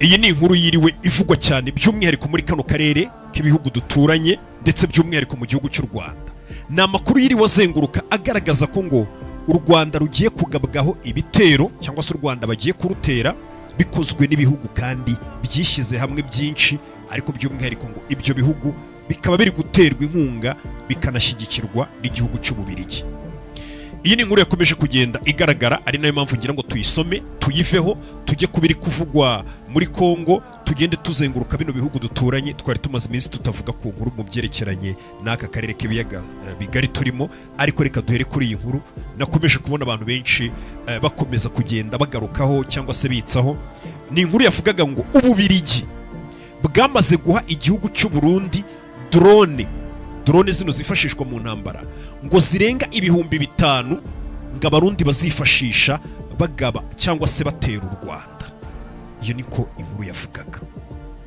iyi ni inkuru yiriwe ivugwa cyane by'umwihariko muri kano karere k'ibihugu duturanye ndetse by'umwihariko mu gihugu cy'u Rwanda. Ni amakuru yiriwe azenguruka agaragaza ko ngo u Rwanda rugiye kugabwaho ibitero cyangwa se u Rwanda bagiye kurutera bikozwe n'ibihugu kandi byishyize hamwe byinshi, ariko by'umwihariko ngo ibyo bihugu bikaba biri guterwa inkunga bikanashyigikirwa n'igihugu cy'Ububiligi. Iyi ni inkuru yakomeje kugenda igaragara, ari nayo mpamvu ngira ngo tuyisome tuyiveho tujye kubiri kuvugwa muri Kongo, tugende tuzenguruka bino bihugu duturanye. Twari tumaze iminsi tutavuga ku nkuru mu byerekeranye n'aka karere k'ibiyaga bigari turimo, ariko reka duhere kuri iyi nkuru nakomeje kubona abantu benshi bakomeza kugenda bagarukaho cyangwa se bitsaho. Ni inkuru yavugaga ngo Ububiligi bwamaze guha igihugu cy'u Burundi drone zino zifashishwa mu ntambara ngo zirenga 5,000 ngo abarundi bazifashisha bagaba cyangwa se batera u Rwanda. Iyo niko inkuru yavugaga.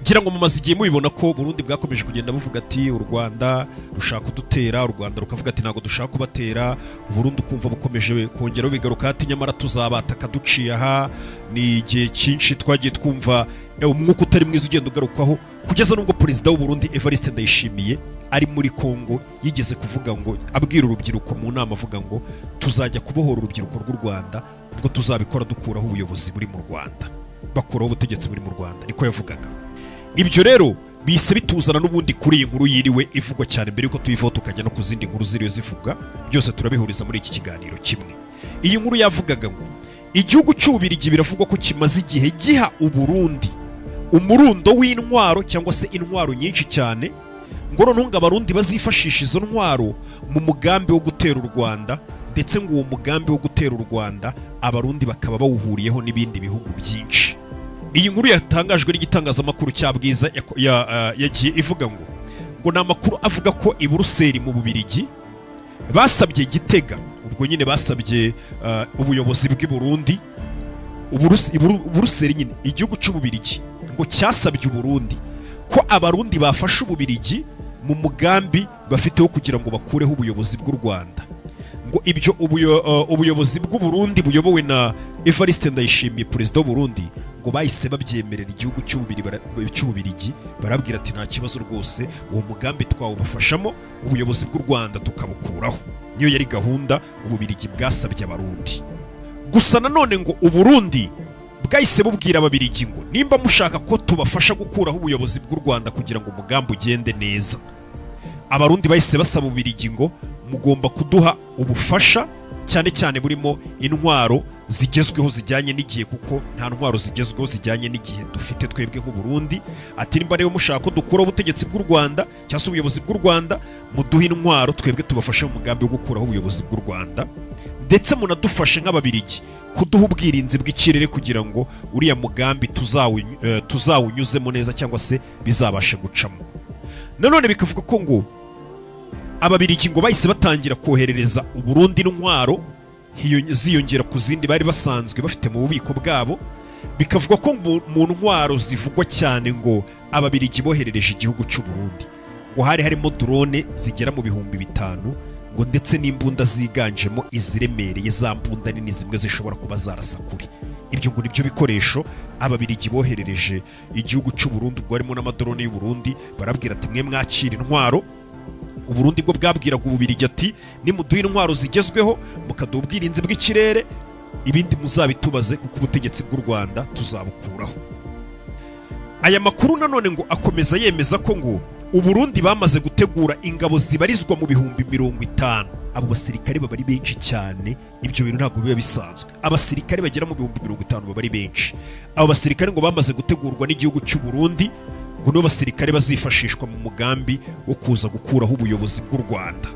Ngira ngo mumaze igihe mubibona ko Burundi bwakomeje kugenda buvuga ati u Rwanda rushaka kudutera, u Rwanda rukavuga ati ntago dushaka kubatera, Burundi kumva bukomeje kongeraho bigaruka ati nyamara tuzabataka duciye aha. Ni igihe cyinshi twagiye twumva umwuka utari mwiza ugenda ugarukaho, kugeza nubwo perezida w'u Burundi Evariste Ndayishimiye ari muri Kongo yigeze kuvuga ngo abwira urubyiruko mu nama avuga ngo tuzajya kubohora urubyiruko rw'u Rwanda ubwo tuzabikora dukuraho ubuyobozi buri mu Rwanda, bakuraho ubutegetsi buri mu Rwanda, niko yavugaga. Ibyo rero bise bituzana n'ubundi kuri iyi nkuru yiriwe ivugwa cyane mbere yuko tuyivaho tukajya no ku zindi nkuru ziriwe zivuga, byose turabihuriza muri iki kiganiro kimwe. Iyi nkuru yavugaga ngo igihugu cy'Ububiligi biravugwa ko kimaze igihe giha u Burundi umurundo w'intwaro cyangwa se intwaro nyinshi cyane, ngo noneho ngo abarundi bazifashisha izo ntwaro mu mugambi wo gutera u Rwanda, ndetse ngo uwo mugambi wo gutera u Rwanda abarundi bakaba bawuhuriyeho n'ibindi bihugu byinshi. Iyi nkuru yatangajwe n'igitangazamakuru cya Bwiza yagiye ivuga ngo ni amakuru avuga ko i Buruseli mu Bubiligi basabye Gitega, ubwo nyine basabye ubuyobozi bw'i Burundi, Buruseli nyine igihugu cy'Ububiligi ngo cyasabye u Burundi ko abarundi bafasha Ububiligi mu mugambi bafiteho kugira ngo bakureho ubuyobozi bw'u Rwanda. Ngo ibyo ubuyobozi bw'u Burundi buyobowe na Evariste Ndayishimiye perezida w'u Burundi ngo bahise babyemerera igihugu cy'Ububiligi, barabwira ati nta kibazo rwose, uwo mugambi twawubafashamo, ubuyobozi bw'u Rwanda tukabukuraho. Niyo yari gahunda Ububiligi bwasabye abarundi. Gusa nanone ngo u Burundi bwahise bubwira Ababiligi ngo nimba mushaka ko tubafasha gukuraho ubuyobozi bw'u Rwanda kugira ngo umugambi ugende neza, abarundi bahise basaba Ububiligi ngo mugomba kuduha ubufasha cyane cyane burimo intwaro zigezweho zijyanye n'igihe, kuko nta ntwaro zigezweho zijyanye n'igihe dufite twebwe nk'u Burundi. Ati nimba rero mushaka ko dukuraho ubutegetsi bw'u Rwanda cyangwa se ubuyobozi bw'u Rwanda, muduhe intwaro twebwe tubafashe mu mugambi wo gukuraho ubuyobozi bw'u Rwanda, ndetse munadufashe nk'Ababiligi kuduha ubwirinzi bw'ikirere kugira ngo uriya mugambi tuzawunyuzemo neza cyangwa se bizabashe gucamo. Nanone bikavuga ko ngo Ababiligi ngo bahise batangira koherereza u Burundi intwaro ziyongera ku zindi bari basanzwe bafite mu bubiko bwabo. Bikavuga ko mu ntwaro zivugwa cyane ngo Ababiligi boherereje igihugu cy'u Burundi ngo hari harimo drone zigera mu 5,000 ngo ndetse n'imbunda ziganjemo iziremereye, za mbunda nini zimwe zishobora kuba zarasa kuri. Ibyo ngo nibyo bikoresho Ababiligi boherereje igihugu cy'u Burundi, ubwo harimo n'amadrone y'u Burundi. Barabwira ati mwe mwakira intwaro. U Burundi bwo bwabwiraga Ububiligi ati nimuduhe intwaro zigezweho mukaduha ubwirinzi bw'ikirere, ibindi muzabitubaze kuko ubutegetsi bw'u Rwanda tuzabukuraho. Aya makuru nanone ngo akomeza yemeza ko ngo u Burundi bamaze gutegura ingabo zibarizwa mu 50,000. Abo basirikare baba ari benshi cyane, ibyo bintu ntabwo biba bisanzwe. Abasirikare bagera mu 50,000 baba ari benshi. Abo basirikare ngo bamaze gutegurwa n'igihugu cy'u Burundi, ngo no basirikare bazifashishwa mu mugambi wo kuza gukuraho ubuyobozi bw'u Rwanda,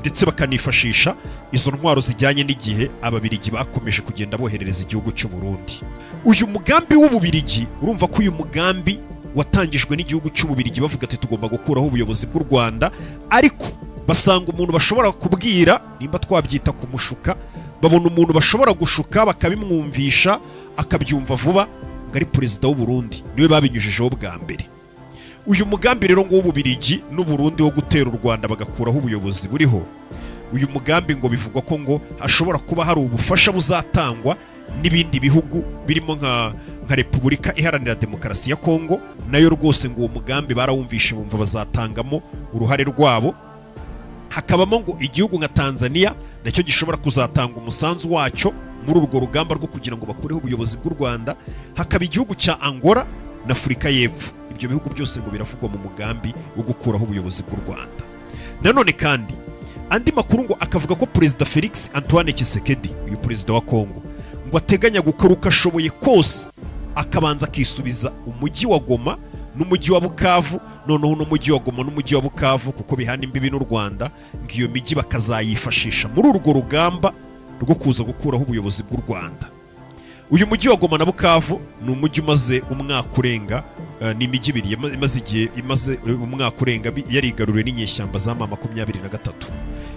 ndetse bakanifashisha izo ntwaro zijyanye n'igihe Ababiligi bakomeje kugenda boherereza igihugu cy'u Burundi. Uyu mugambi w'Ububiligi, urumva ko uyu mugambi watangijwe n'igihugu cy'Ububiligi bavuga ati tugomba gukuraho ubuyobozi bw'u Rwanda, ariko basanga umuntu bashobora kubwira, nimba twabyita kumushuka, babona umuntu bashobora gushuka bakabimwumvisha akabyumva vuba, ngo ari perezida w'u Burundi, niwe babinyujijeho bwa mbere. Uyu mugambi rero ngo w'Ububiligi n'u Burundi wo gutera u Rwanda bagakuraho ubuyobozi buriho, uyu mugambi ngo bivugwa ko ngo hashobora kuba hari ubufasha buzatangwa n'ibindi bihugu birimo nka Repubulika Iharanira Demokarasi ya Kongo nayo rwose ngo uwo mugambi barawumvishe bumva bazatangamo uruhare rwabo. Hakabamo ngo igihugu nka Tanzania nacyo gishobora kuzatanga umusanzu wacyo muri urwo rugamba rwo kugira ngo bakureho ubuyobozi bw'u Rwanda. Hakaba igihugu cya Angola na Afurika y'Epfo. Ibyo bihugu byose ngo biravugwa mu mugambi wo gukuraho ubuyobozi bw'u Rwanda. Nanone kandi andi makuru ngo akavuga ko Perezida Felix Antoine Tshisekedi, uyu perezida wa Kongo, ngo ateganya gukora uko ashoboye kose akabanza akisubiza umujyi wa Goma n'umujyi wa Bukavu, noneho n'umujyi wa Goma n'umujyi wa Bukavu kuko bihana imbibi n'u Rwanda, ngo iyo mijyi bakazayifashisha muri urwo rugamba rwo kuza gukuraho ubuyobozi bw'u Rwanda. Uyu mujyi wa Goma na Bukavu ni umujyi umaze umwaka urenga, ni imijyi ibiri imaze umwaka urenga yarigaruriwe n'inyeshyamba za M23.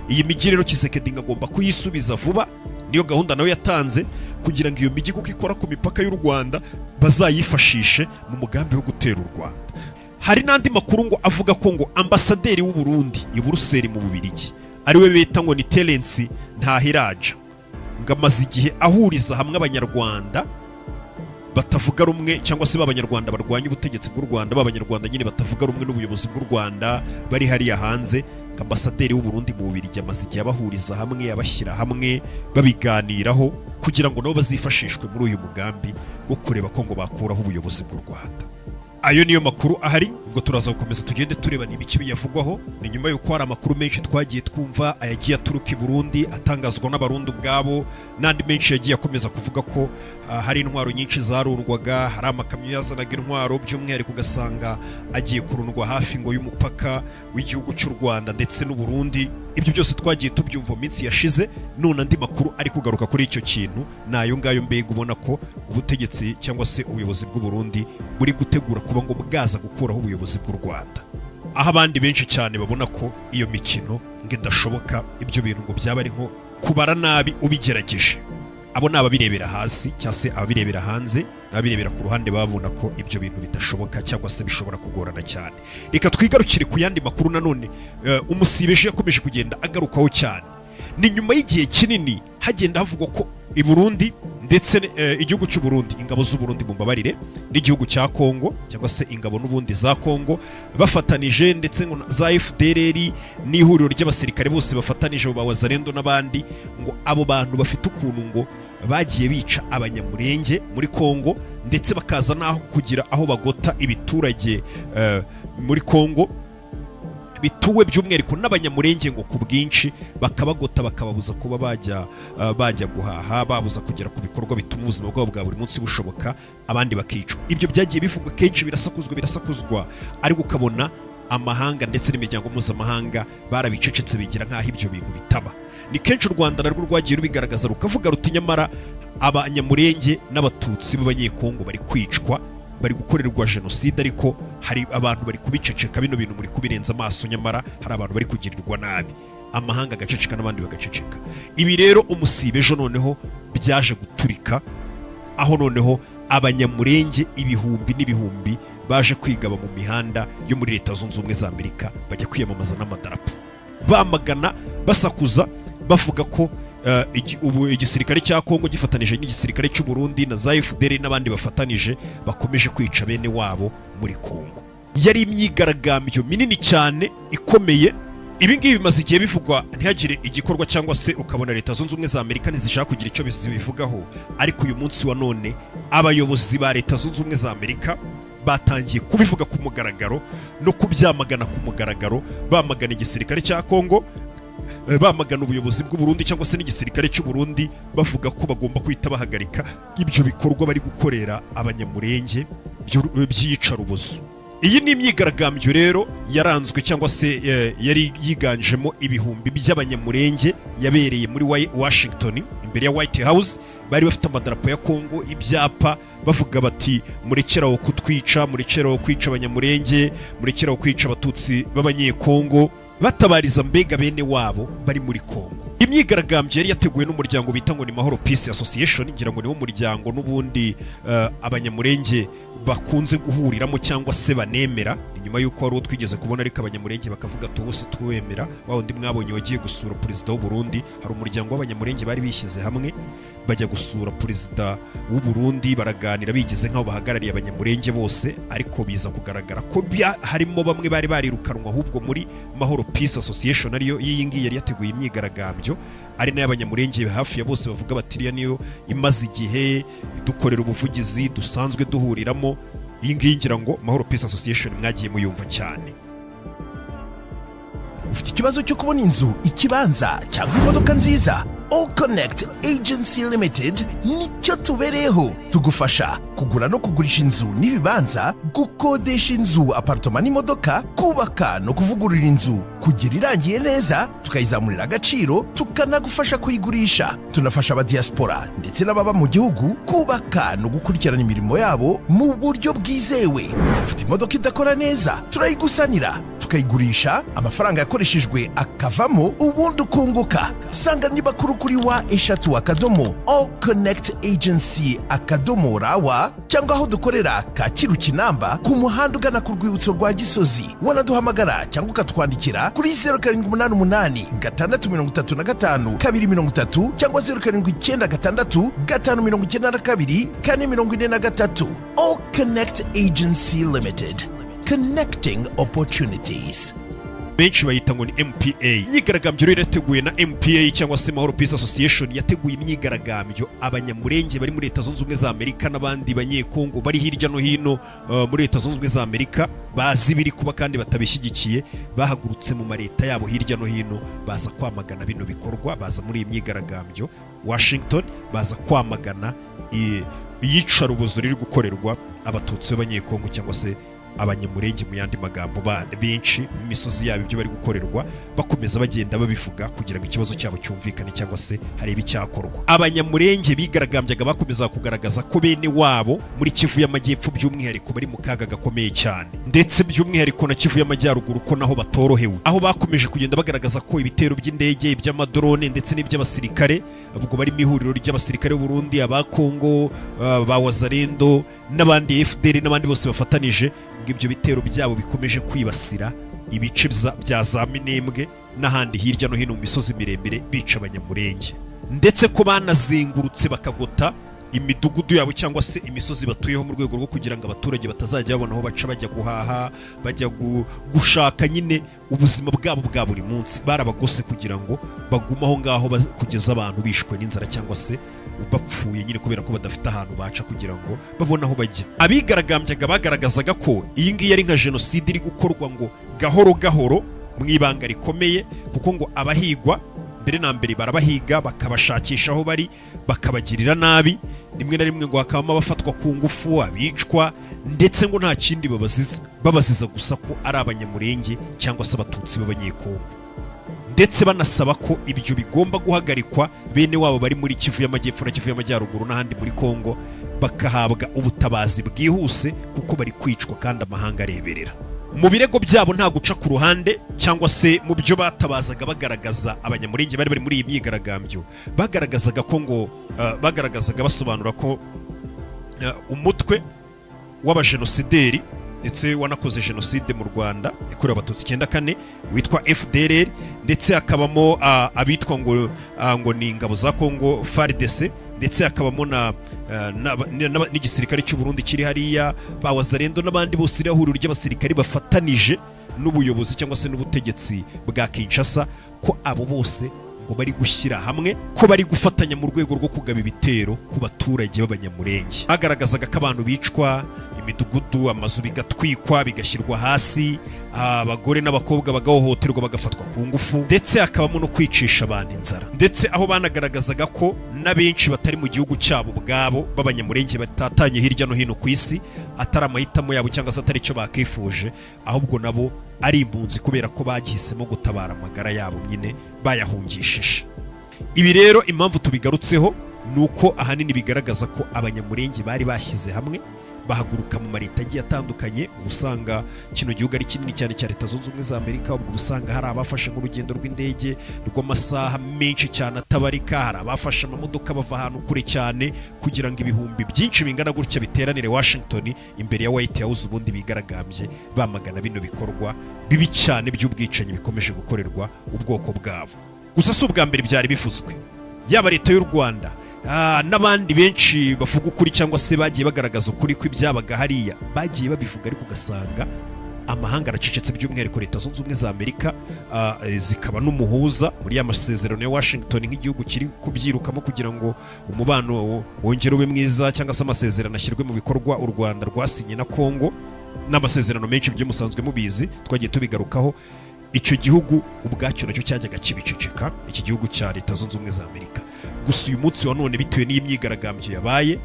Iyi mijyi rero Tshisekedi agomba kuyisubiza vuba, niyo gahunda nawe yatanze kugira ngo iyo mijyi kuko ikora ku mipaka y'u Rwanda bazayifashishe mu mugambi wo gutera u Rwanda. Hari n'andi makuru ngo avuga ko ngo ambasaderi w'u Burundi i Buruseli mu Bubiligi ariwe bita ngo ni Terence Ntahiraja, ngo amaze igihe ahuriza hamwe abanyarwanda batavuga rumwe cyangwa se b'abanyarwanda barwanya ubutegetsi bw'u Rwanda, b'abanyarwanda nyine batavuga rumwe n'ubuyobozi bw'u Rwanda bari hariya hanze. Ambasaderi w'u Burundi mu Bubiligi amaze igihe abahuriza hamwe, abashyira hamwe, babiganiraho kugira ngo nabo bazifashishwe muri uyu mugambi wo kureba ko ngo bakuraho ubuyobozi bw'u Rwanda. Ayo niyo makuru ahari, ubwo turaza gukomeza tugende tureba n'ibiki biyavugwaho. Ni nyuma y'uko hari amakuru menshi twagiye twumva ayagiye aturuka i Burundi atangazwa n'abarundi ubwabo, n'andi menshi yagiye akomeza kuvuga ko hari intwaro nyinshi zarurwaga, hari amakamyo yazanaga intwaro by'umwihariko ugasanga agiye kurundwa hafi ngo y'umupaka w'igihugu cy'u Rwanda ndetse n'u Burundi. Ibyo byose twagiye tubyumva mu minsi yashize, none andi makuru ari kugaruka kuri icyo kintu nayo ngayo. Mbega ubona ko ubutegetsi cyangwa se ubuyobozi bw'u Burundi buri gutegura kuba ngo bwaza gukuraho ubuyobozi bw'u Rwanda, aho abandi benshi cyane babona ko iyo mikino ngo idashoboka. Ibyo bintu ngo byaba ari nko kubara nabi ubigerageje. Abo ni ababirebera hasi cyangwa se ababirebera hanze, ababirebera ku ruhande babona ko ibyo bintu bidashoboka cyangwa se bishobora kugorana cyane. Reka twigarukire ku yandi makuru nanone umusibeje yakomeje kugenda agarukaho cyane. Ni nyuma y'igihe kinini hagenda havugwa ko i Burundi ndetse igihugu cy'u Burundi, ingabo z'u Burundi mu mbabarire, n'igihugu cya Kongo cyangwa se ingabo n'ubundi za Kongo bafatanije, ndetse za FDLR n'ihuriro ry'abasirikare bose bafatanije ba Wazalendo n'abandi, ngo abo bantu bafite ukuntu ngo bagiye bica abanyamurenge muri Kongo, ndetse bakaza naho kugira aho bagota ibiturage muri Kongo bituwe by'umwihariko n'abanyamurenge ngo ku bwinshi, bakabagota bakababuza kuba bajya guhaha, babuza kugera ku bikorwa bituma ubuzima bwabo bwa buri munsi bushoboka, abandi bakicwa. Ibyo byagiye bivugwa kenshi, birasakuzwa, ariko ukabona amahanga ndetse n'imiryango mpuzamahanga barabicecetse bigira nk'aho ibyo bintu bitaba. Ni kenshi u Rwanda narwo rwagiye rubigaragaza rukavuga ruti nyamara abanyamurenge n'abatutsi b'abanyekongo bari kwicwa, bari gukorerwa jenoside, ariko hari abantu bari kubiceceka. Bino bintu muri kubirenza amaso, nyamara hari abantu bari kugirirwa nabi, amahanga agaceceka n'abandi bagaceceka. Ibi rero umusibe ejo noneho byaje guturika, aho noneho abanyamurenge ibihumbi n'ibihumbi baje kwigaba mu mihanda yo muri Leta Zunze Ubumwe za Amerika, bajya kwiyamamaza n'amadarapo, bamagana basakuza bavuga ko igisirikare cya Kongo gifatanije n'igisirikare cy'u Burundi na za FDL n'abandi bafatanije bakomeje kwica bene wabo muri Kongo. Yari imyigaragambyo minini cyane ikomeye. Ibi ngibi bimaze igihe bivugwa ntihagire igikorwa, cyangwa se ukabona Leta Zunze Ubumwe za Amerika ntizishaka kugira icyo bivugaho, ariko uyu munsi wa none abayobozi ba Leta Zunze Ubumwe za Amerika batangiye kubivuga ku mugaragaro no kubyamagana ku mugaragaro, bamagana igisirikare cya Kongo, bamagana ubuyobozi bw'u Burundi cyangwa se n'igisirikare cy'u Burundi, bavuga ko bagomba kwita bahagarika ibyo bikorwa bari gukorera abanyamurenge by'iyicarubozo. Iyi ni imyigaragambyo rero yaranzwe cyangwa se yari yiganjemo ibihumbi by'abanyamurenge, yabereye muri Washington imbere ya White House. Bari bafite amadarapo ya Kongo, ibyapa bavuga bati murekeraho kutwica, murekeraho kwica abanyamurenge, murekeraho kwica abatutsi b'abanyekongo. batabariza mbega bene wabo bari muri Kongo. Imyigaragambyo yari yateguwe n'umuryango bita ngo ni Mahoro Peace Association, ngira ngo niwo muryango n'ubundi abanyamurenge bakunze guhuriramo cyangwa se banemera. Nyuma yuko wari twigeze kubona ariko abanyamurenge bakavuga tubose twemera, wa undi mwabonye wagiye gusura perezida w'u Burundi, hari umuryango w'abanyamurenge bari bishyize hamwe bajya gusura perezida w'u Burundi, baraganira bigize nk'aho bahagarariye abanyamurenge bose, ariko biza kugaragara ko harimo bamwe bari barirukanwa ahubwo muri Mahoro Peace Association ariyo iyi ngiyi yari yateguye imyigaragambyo, ari nayo abanyamurenge hafi ya bose bavuga batiriya niyo imaze igihe dukorera ubuvugizi dusanzwe duhuriramo. Iyi ngiyi ngira ngo Mahoro Peace Association mwagiye muyumva cyane. Ufite ikibazo cyo kubona inzu, ikibanza cyangwa imodoka nziza? All Connect Agency Limited nicyo tubereho. Tugufasha kugura no kugurisha inzu n'ibibanza, gukodesha inzu, apartment n'imodoka, kubaka no kuvugurura inzu kugira irangiye neza, tukayizamurira agaciro, tukanagufasha kuyigurisha. Tunafasha abadiaspora ndetse n'ababa mu gihugu kubaka no gukurikirana imirimo yabo mu buryo bwizewe. Ufite imodoka idakora neza, turayigusanira tukayigurisha, amafaranga yakoreshejwe akavamo, ubundi ukunguka. Sanga niba kuri wa eshatu akadomo All Connect Agency akadomo rawa, cyangwa aho dukorera Kacyiru Kinamba ku muhanda ugana ku rwibutso rwa Gisozi. Wanaduhamagara cyangwa ukatwandikira kuri 0788 635 230 cyangwa 0796 592 443. All Connect Agency Limited, connecting opportunities. Benshi bayita ngo ni MPA. Imyigaragambyo rero yateguye na MPA cyangwa se Mahoro Peace Association, yateguye imyigaragambyo abanyamurenge bari muri Leta Zunze Ubumwe za Amerika n'abandi banyekongo bari hirya no hino muri Leta Zunze Ubumwe za Amerika, bazi biri kuba kandi batabishyigikiye, bahagurutse mu mareta yabo hirya no hino, baza kwamagana bino bikorwa, baza muri imyigaragambyo Washington, baza kwamagana iyicarubozo riri gukorerwa abatutsi b'abanyekongo cyangwa se abanyamurenge mu yandi magambo benshi mu misozi yabo ibyo bari gukorerwa, bakomeza bagenda babivuga kugira ngo ikibazo cyabo cyumvikane cyangwa se harebe icyakorwa. Abanyamurenge bigaragambyaga bakomeza kugaragaza ko bene wabo muri Kivu y'Amajyepfo by'umwihariko bari mu kaga gakomeye cyane, ndetse by'umwihariko na Kivu y'Amajyaruguru ko naho batorohewe, aho bakomeje kugenda bagaragaza ko ibitero by'indege, iby'amadrone ndetse n'iby'abasirikare, ubwo bari mu ihuriro ry'abasirikare b'u Burundi, aba Kongo, ba Wazalendo n'abandi FDL n'abandi bose bafatanije, ibyo bitero byabo bikomeje kwibasira ibice bya za Minembwe n'ahandi hirya no hino mu misozi miremire, bica abanyamurenge, ndetse ko banazengurutse bakagota imidugudu yabo cyangwa se imisozi batuyeho mu rwego rwo kugira ngo abaturage batazajya babona aho baca bajya guhaha, bajya gushaka nyine ubuzima bwabo bwa buri munsi. Barabagose kugira ngo bagumaho ngaho kugeza abantu bishwe n'inzara cyangwa se bapfuye nyine kubera ko badafite ahantu baca kugira ngo babone aho bajya. Abigaragambyaga bagaragazaga ko iyi ngiyi ari nka jenoside iri gukorwa ngo gahoro gahoro mu ibanga rikomeye, kuko ngo abahigwa mbere na mbere barabahiga bakabashakisha aho bari bakabagirira nabi, rimwe na rimwe ngo hakabamo abafatwa ku ngufu, abicwa, ndetse ngo nta kindi babaziza gusa ko ari abanyamurenge cyangwa se abatutsi b'abanyekongo, ndetse banasaba ko ibyo bigomba guhagarikwa, bene wabo bari muri Kivu y'Amajyepfo na Kivu y'Amajyaruguru n'ahandi muri Kongo bakahabwa ubutabazi bwihuse kuko bari kwicwa kandi amahanga areberera. Mu birego byabo nta guca ku ruhande cyangwa se mu byo batabazaga bagaragaza abanyamurenge bari muri iyi myigaragambyo, bagaragazaga ko ngo bagaragazaga basobanura ko umutwe w'abajenosideri ndetse wanakoze jenoside mu Rwanda yakorewe abatutsi 94 witwa FDLR, ndetse hakabamo abitwa ngo ni ingabo za Kongo FARDC, ndetse hakabamo n'igisirikare cy'u Burundi kiri hariya, ba Wazalendo n'abandi bose irahuriro ry'abasirikare bafatanije n'ubuyobozi cyangwa se n'ubutegetsi bwa Kinshasa, ko abo bose ngo bari gushyira hamwe, ko bari gufatanya mu rwego rwo kugaba ibitero ku baturage b'abanyamurenge. Bagaragazaga ko abantu bicwa, imidugudu, amazu bigatwikwa bigashyirwa hasi, abagore n'abakobwa bagahohoterwa bagafatwa ku ngufu, ndetse hakabamo no kwicisha abantu inzara, ndetse aho banagaragazaga ko n'abenshi batari mu gihugu cyabo bwabo b'abanyamurenge batatanye hirya no hino ku isi, atari amahitamo yabo cyangwa se atari icyo bakifuje, ahubwo nabo ari impunzi kubera ko bagihisemo gutabara amagara yabo nyine bayahungishije. Ibi rero impamvu tubigarutseho nuko ahanini bigaragaza ko abanyamurenge bari bashyize hamwe, bahaguruka mu mareta agiye atandukanye. Usanga kino gihugu ari kinini cyane cya Leta Zunze Ubumwe za Amerika, ubwo usanga hari abafashe nk'urugendo rw'indege rw'amasaha menshi cyane atabarika, hari abafashe amamodoka bava ahantu kure cyane kugira ngo ibihumbi byinshi bingana gutya biteranire Washington imbere ya White House, ubundi bigaragambye bamagana bino bikorwa bibi cyane by'ubwicanyi bikomeje gukorerwa ubwoko bwabo. Gusa si ubwa mbere byari bivuzwe, yaba leta y'u Rwanda n'abandi benshi bavuga ukuri cyangwa se bagiye bagaragaza ukuri ko ibyabaga hariya bagiye babivuga, ariko ugasanga amahanga aracecetse, by'umwihariko Leta Zunze Ubumwe za Amerika zikaba n'umuhuza muri ya masezerano ya Washington nk'igihugu kiri kubyirukamo kugira ngo umubano wongere ube mwiza, cyangwa se amasezerano ashyirwe mu bikorwa u Rwanda rwasinye na Kongo, n'amasezerano menshi byo musanzwe mubizi twagiye tubigarukaho. Icyo gihugu ubwacyo nacyo cyajyaga kibiceceka, iki gihugu cya Leta Zunze Ubumwe za Amerika. Gusa uyu munsi wa none bitewe n'imyigaragambyo yabaye,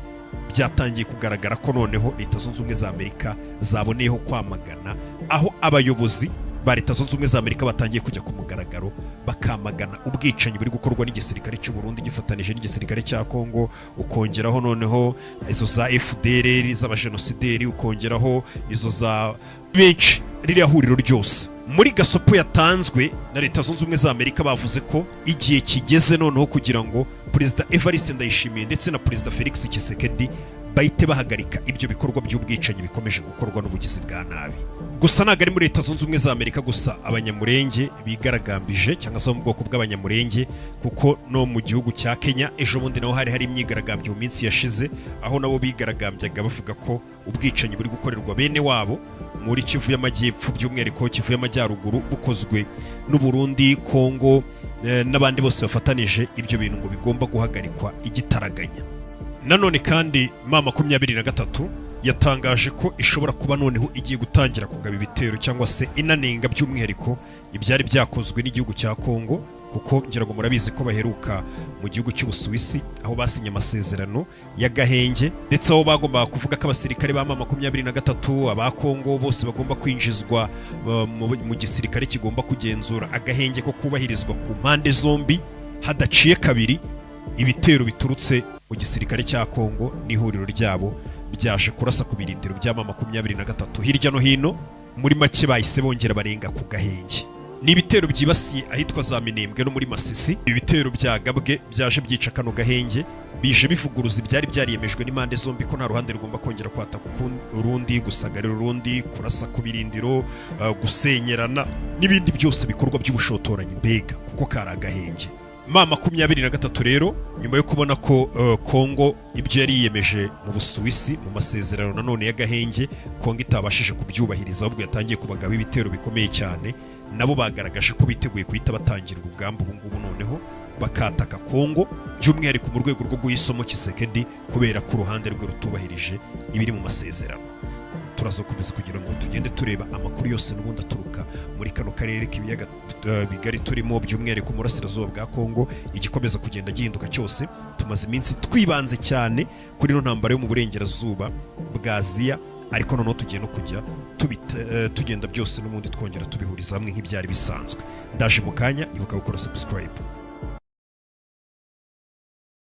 byatangiye kugaragara ko noneho Leta Zunze Ubumwe za Amerika zaboneyeho kwamagana, aho abayobozi ba Leta Zunze Ubumwe za Amerika batangiye kujya ku mugaragaro bakamagana ubwicanyi buri gukorwa n'igisirikare cy'u Burundi gifatanije n'igisirikare cya Kongo, ukongeraho noneho izo za FDLR z'abajenosideri, ukongeraho izo za benshi, ririya huriro ryose. Muri gasopo yatanzwe na Leta Zunze Ubumwe za Amerika bavuze ko igihe kigeze noneho kugira ngo Perezida Evariste Ndayishimiye ndetse na Perezida Felix Tshisekedi bahite bahagarika ibyo bikorwa by'ubwicanyi bikomeje gukorwa n'ubugizi bwa nabi. Gusa ntabwo ari muri Leta Zunze Ubumwe za Amerika gusa abanyamurenge bigaragambije, cyangwa se mu bwoko bw'abanyamurenge, kuko no mu gihugu cya Kenya ejo bundi naho hari imyigaragambyo mu minsi yashize, aho nabo bigaragambyaga bavuga ko ubwicanyi buri gukorerwa bene wabo muri Kivu y'Amajyepfo, by'umwihariko Kivu y'Amajyaruguru, bukozwe n'u Burundi, Kongo n'abandi bose bafatanije, ibyo bintu ngo bigomba guhagarikwa igitaraganya. Nanone kandi M23 yatangaje ko ishobora kuba noneho igiye gutangira kugaba ibitero cyangwa se inanenga by'umwihariko ibyari byakozwe n'igihugu cya Kongo, kuko ngira ngo murabizi ko baheruka mu gihugu cy'Ubusuwisi aho basinye amasezerano y'agahenge, ndetse aho bagombaga kuvuga ko abasirikare ba M23 aba Kongo bose bagomba kwinjizwa mu gisirikare kigomba kugenzura agahenge ko kubahirizwa ku mpande zombi hadaciye kabiri. Ibitero biturutse mu gisirikare cya Kongo n'ihuriro ryabo byaje kurasa ku birindiro bya M23 hirya no hino. Muri make bahise bongera barenga ku gahenge. Ni ibitero byibasiye ahitwa za Minembwe no muri Masisi. Ibitero byagabwe byaje byica kano gahenge, bije bivuguruza ibyari byariyemejwe n'impande zombi ko nta ruhande rugomba kongera kwataka urundi, gusagarira urundi, kurasa ku birindiro, gusenyerana n'ibindi byose bikorwa by'ubushotoranyi, mbega kuko kari agahenge. M23 rero nyuma yo kubona ko Kongo ibyo yari yiyemeje mu Busuwisi mu masezerano nanone y'agahenge Kongo itabashije kubyubahiriza, ahubwo yatangiye kubagaba ibitero bikomeye cyane, nabo bagaragaje ko biteguye kuhita batangira urugamba ubu ngubu noneho bakataka Kongo, by'umwihariko mu rwego rwo guhisomo Tshisekedi kubera ko uruhande rwe rutubahirije ibiri mu masezerano. Turazokomeza kugira ngo tugende tureba amakuru yose n'ubundi aturuka muri kano karere k'ibiyaga bigari turimo, by'umwihariko mu burasirazuba bwa Kongo igikomeza kugenda gihinduka cyose. Tumaze iminsi twibanze cyane kuri no ntambara yo mu burengerazuba bwa Aziya, ariko noneho tugiye no kujya tugenda byose n'ubundi twongera tubihuriza hamwe nk'ibyari bisanzwe. Ndaje mu kanya, ibuka gukora subscribe.